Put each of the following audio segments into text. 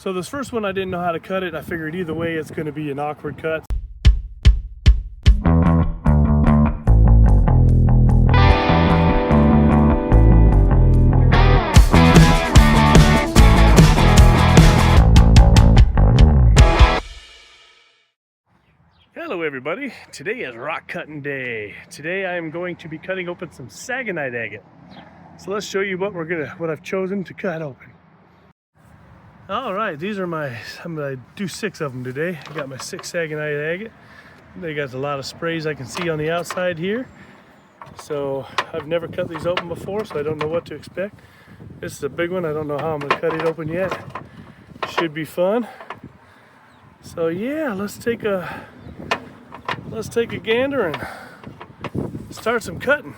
So this first one I didn't know how to cut it. I figured either way it's going to be an awkward cut. Hello everybody, today is rock cutting day. Today I am going to be cutting open some Sagenite agate. So let's show you what I've chosen to cut open. All right, these are I'm gonna do 6 of them today. I got my 6 Sagenite agate. They got a lot of sprays I can see on the outside here. So I've never cut these open before, so I don't know what to expect. This is a big one. I don't know how I'm gonna cut it open yet. Should be fun. So yeah, let's take a gander and start some cutting.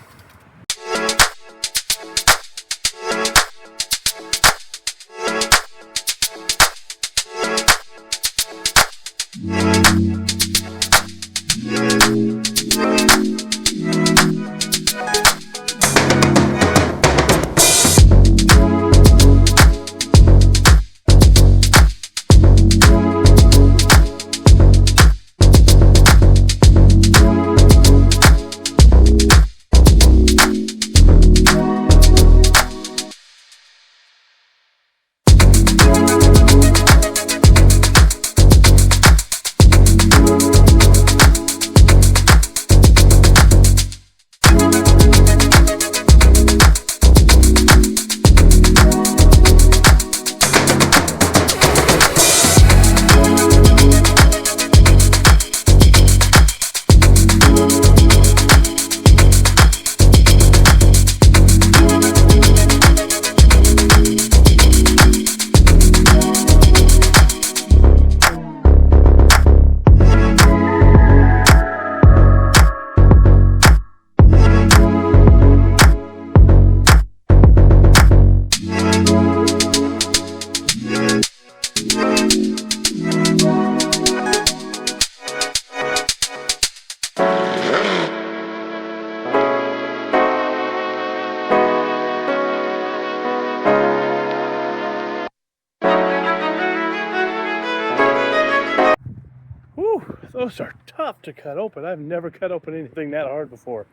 Those are tough to cut open. I've never cut open anything that hard before.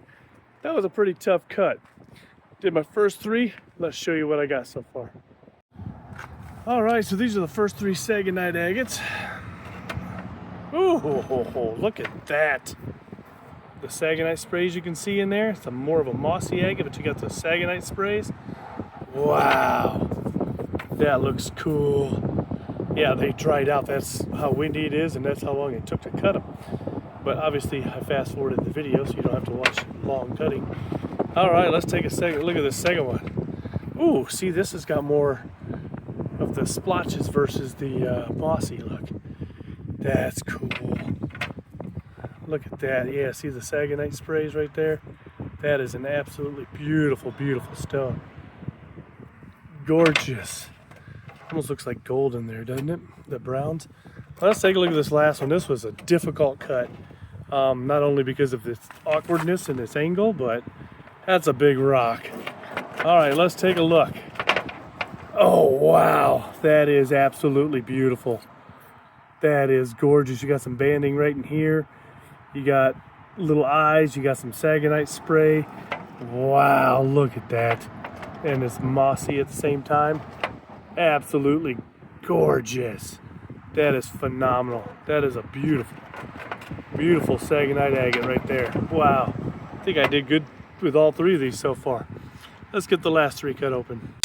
That was a pretty tough cut. Did my first 3. Let's show you what I got so far. All right, so these are the first 3 Sagenite agates. Ooh, look at that. The Sagenite sprays you can see in there. It's more of a mossy agate, but you got the Sagenite sprays. Wow, that looks cool. Yeah, they dried out. That's how windy it is, and that's how long it took to cut them. But obviously, I fast forwarded the video, so you don't have to watch long cutting. All right, let's take a second look at this second one. Ooh, see, this has got more of the splotches versus the mossy look. That's cool. Look at that. Yeah, see the Sagenite sprays right there? That is an absolutely beautiful, beautiful stone. Gorgeous. Almost looks like gold in there, doesn't it? The browns. Well, let's take a look at this last one. This was a difficult cut. Not only because of its awkwardness and its angle, but that's a big rock. All right, let's take a look. Oh, wow. That is absolutely beautiful. That is gorgeous. You got some banding right in here. You got little eyes. You got some Sagenite spray. Wow, look at that. And it's mossy at the same time. Absolutely gorgeous. That is phenomenal. That is a beautiful, beautiful Sagenite agate right there. Wow. I think I did good with all 3 of these so far. Let's get the last 3 cut open.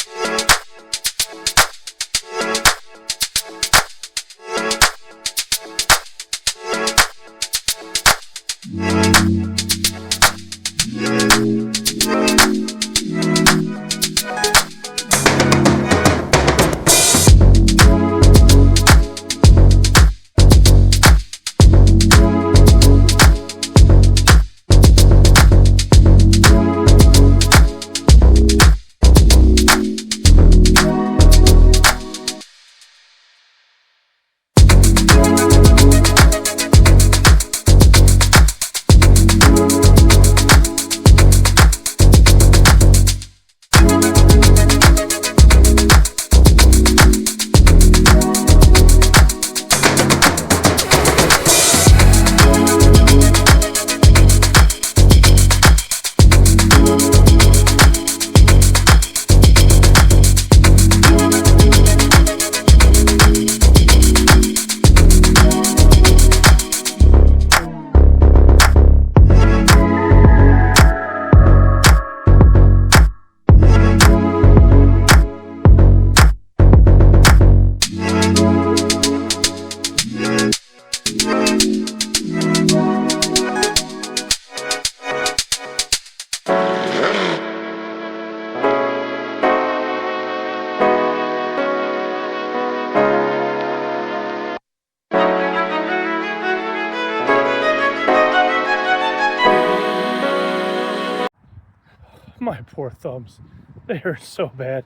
poor thumbs. They hurt so bad.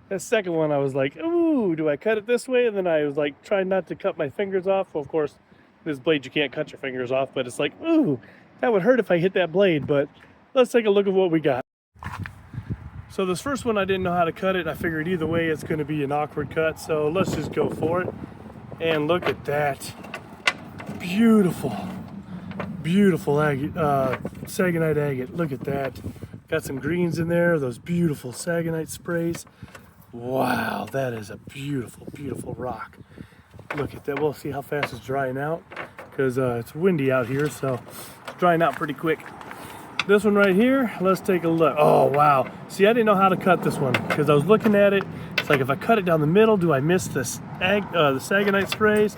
That second one, I was like, ooh, do I cut it this way? And then I was like, trying not to cut my fingers off. Well, of course, this blade, you can't cut your fingers off, but it's like, ooh, that would hurt if I hit that blade. But let's take a look at what we got. So this first one, I didn't know how to cut it. I figured either way, it's going to be an awkward cut. So let's just go for it. And look at that. Beautiful, beautiful Sagenite agate. Look at that. Got some greens in there, those beautiful Sagenite sprays. Wow, that is a beautiful, beautiful rock. Look at that. We'll see how fast it's drying out because it's windy out here, so it's drying out pretty quick. This one right here, let's take a look. Oh, wow. See, I didn't know how to cut this one because I was looking at it. It's like if I cut it down the middle, do I miss the Sagenite sprays?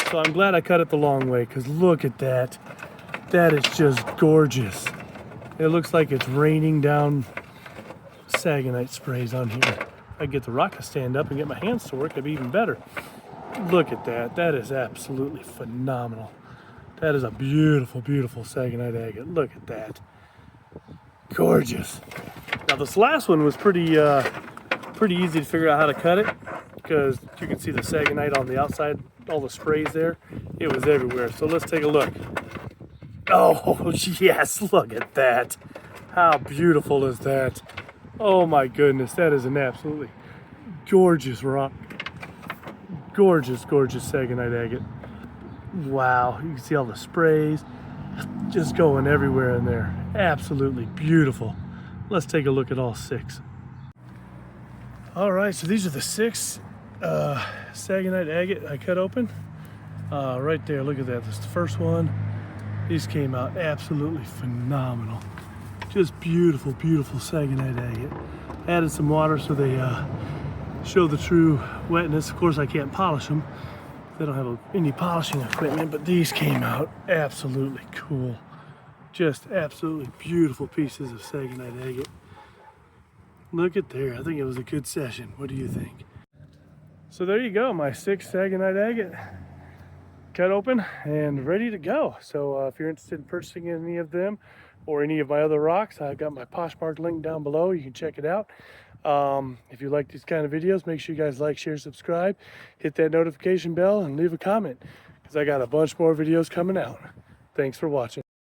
So I'm glad I cut it the long way because look at that. That is just gorgeous. It looks like it's raining down Sagenite sprays on here. If I get the rock to stand up and get my hands to work, it'd be even better. Look at that. That is absolutely phenomenal. That is a beautiful, beautiful Sagenite agate. Look at that. Gorgeous. Now this last one was pretty easy to figure out how to cut it because you can see the Sagenite on the outside, all the sprays there. It was everywhere. So let's take a look. Oh, yes, look at that. How beautiful is that? Oh my goodness, that is an absolutely gorgeous rock. Gorgeous, gorgeous Sagenite agate. Wow, you can see all the sprays just going everywhere in there. Absolutely beautiful. Let's take a look at all 6. All right, so these are the 6 Sagenite agate I cut open. Right there, look at that. This is the first one. These came out absolutely phenomenal. Just beautiful, beautiful Sagenite agate. Added some water so they show the true wetness. Of course, I can't polish them. They don't have any polishing equipment, but these came out absolutely cool. Just absolutely beautiful pieces of Sagenite agate. Look at there. I think it was a good session. What do you think? So there you go, my 6 Sagenite agate cut open and ready to go. So if you're interested in purchasing any of them or any of my other rocks, I've got my PoshMark link down below. You can check it out. If you like these kind of videos, make sure you guys like, share, subscribe, hit that notification bell, and leave a comment because I got a bunch more videos coming out. Thanks for watching.